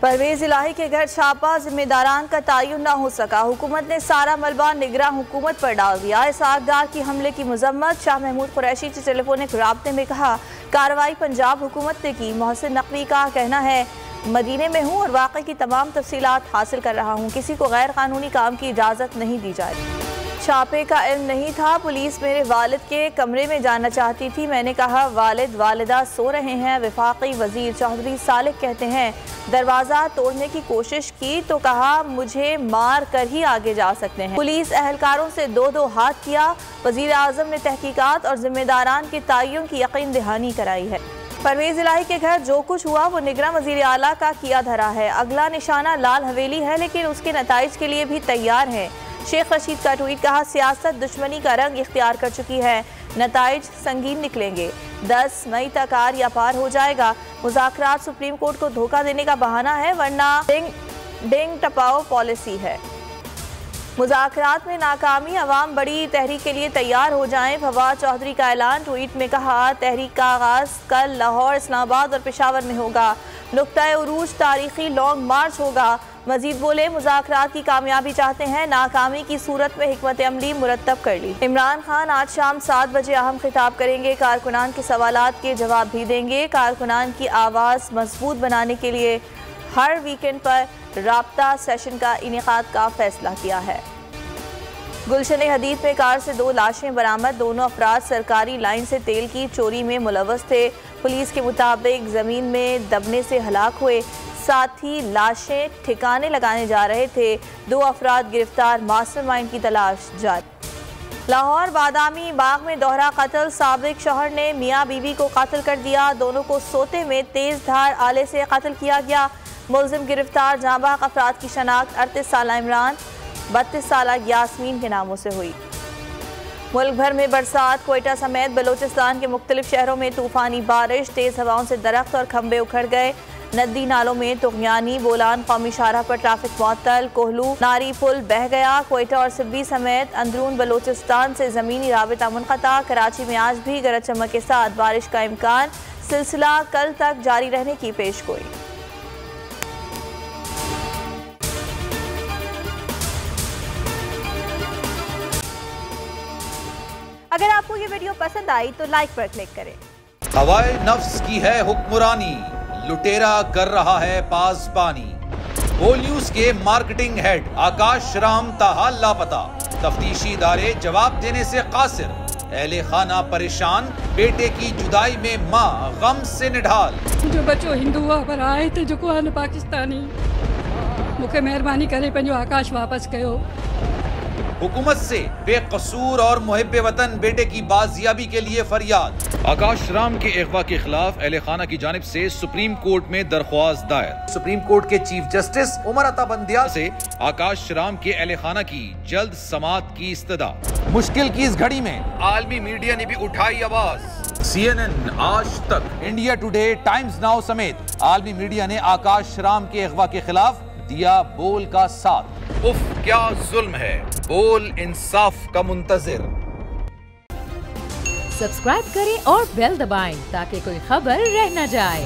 परवेज इलाही के घर छापा, जिम्मेदारान का तयन न हो सका। हुकूमत ने सारा मलबा निगरान हुकूमत पर डाल दिया। इसहाक डार की हमले की मजम्मत। शाह महमूद कुरैशी से टेलीफोनिक राब्ते में कहा, कार्रवाई पंजाब हुकूमत ने की। मोहसिन नकवी का कहना है, मदीने में हूँ और वाक़े की तमाम तफसीलात हासिल कर रहा हूँ। किसी को गैर कानूनी काम की इजाज़त नहीं दी जाएगी। छापे का इल्म नहीं था। पुलिस मेरे वालिद के कमरे में जाना चाहती थी। मैंने कहा, वालिद वालिदा सो रहे हैं। वफाकी वजीर चौधरी सालिक कहते हैं, दरवाज़ा तोड़ने की कोशिश की तो कहा, मुझे मार कर ही आगे जा सकते हैं। पुलिस एहलकारों से दो हाथ किया। वजीर आज़म ने तहकीकात और जिम्मेदारान के तयन की यकीन दहानी कराई है। परवेज इलाही के घर जो कुछ हुआ वो निगरान वजीर आला का किया धरा है। अगला निशाना लाल हवेली है, लेकिन उसके नताइज के लिए भी तैयार है। शेख रशीद का ट्वीट, कहा, सियासत दुश्मनी का रंग इख्तियार कर चुकी है। नताइज संगीन निकलेंगे। 10 मई तक आर या पार हो जाएगा। मुज़ाकरात सुप्रीम कोर्ट को धोखा देने का बहाना है, वरना डेंग टपाओ पॉलिसी है। मुज़ाकरात में नाकामी, अवाम बड़ी तहरीक के लिए तैयार हो जाएं। फवाद चौधरी का ऐलान। ट्वीट में कहा, तहरीक का आगाज कल लाहौर, इस्लामाबाद और पेशावर में होगा। नुक्ता उरूज तारीखी लॉन्ग मार्च होगा। मजीद बोले, मुज़ाकरात की कामयाबी चाहते हैं, नाकामी की सूरत में हिकमत अमली मुरतब कर ली। इमरान खान आज शाम 7 बजे अहम खिताब करेंगे। कारकुनान के सवालात के जवाब भी देंगे। कारकुनान की आवाज़ मजबूत बनाने के लिए हर वीकेंड पर राब्ता सेशन का इनेकाद का फैसला किया है। गुलशन हदीद में कार से 2 लाशें बरामद। दोनों अफराद सरकारी लाइन से तेल की चोरी में मुलव्वस थे। पुलिस के मुताबिक ज़मीन में दबने से हलाक हुए, साथ ही लाशें ठिकाने लगाने जा रहे थे। 2 अफराद गिरफ्तार। मास्टरमाइंड की तलाश जारी। लाहौर बादामी बाग में दोहरा कत्ल। साबिक शौहर ने मियाँ बीवी को कत्ल कर दिया। दोनों को सोते में तेज धार आले से कत्ल किया गया। मुलजिम गिरफ्तार। जांबाग अफराद की शनाख्त 38 साल इमरान, 32 साल यास्मीन के नामों से हुई। मुल्क भर में बरसात। कोयटा समेत बलोचिस्तान के मुख्तलिफ शहरों में तूफानी बारिश। तेज हवाओं से दरख्त और खंबे उखड़ गए। नदी नालों में तुगयानी। बोलान कौमी शाहराह पर ट्रैफिक मुअत्तल। कोहलू नारी पुल बह गया। कोयटा और सिब्बी समेत अंदरून बलोचिस्तान से ज़मीनी राबिता मुनक़ता। कराची में आज भी गरज चमक के साथ बारिश का इम्कान। सिलसिला कल तक जारी रहने की पेशगोई। अगर आपको ये वीडियो पसंद आई तो लाइक पर क्लिक करें। हवाए नफ्स की है हुक्मरानी, लुटेरा कर रहा है पासबानी। बोल न्यूज के मार्केटिंग हेड आकाश राम ताहाल लापता। तफ्तीशी इदारे जवाब देने से कासिर। अहले खाना परेशान। बेटे की जुदाई में माँ गम से निढाल। जो बच्चो हिंदू पर आए थे, जो को पाकिस्तानी, मुझे मेहरबानी करे पंहिंजो आकाश वापस कयो। हुकूमत से बेकसूर और मुहिब्बे वतन बेटे की बाजियाबी के लिए फरियाद। आकाश राम के अगवा के खिलाफ अहले खाना की जानिब से सुप्रीम कोर्ट में दरख्वास्त दायर। सुप्रीम कोर्ट के चीफ जस्टिस उमर अता बंदिया से आकाश राम के अहले खाना की जल्द समाअत की इस्तदा। मुश्किल की इस घड़ी में आलमी मीडिया ने भी उठाई आवाज। CNN, आज तक, इंडिया टुडे, टाइम्स नाउ समेत आलमी मीडिया ने आकाश राम के अगवा के खिलाफ दिया बोल का साथ। उफ, क्या जुल्म है। बोल इंसाफ का मुंतजिर। सब्सक्राइब करें और बेल दबाएं ताकि कोई खबर रह न जाए।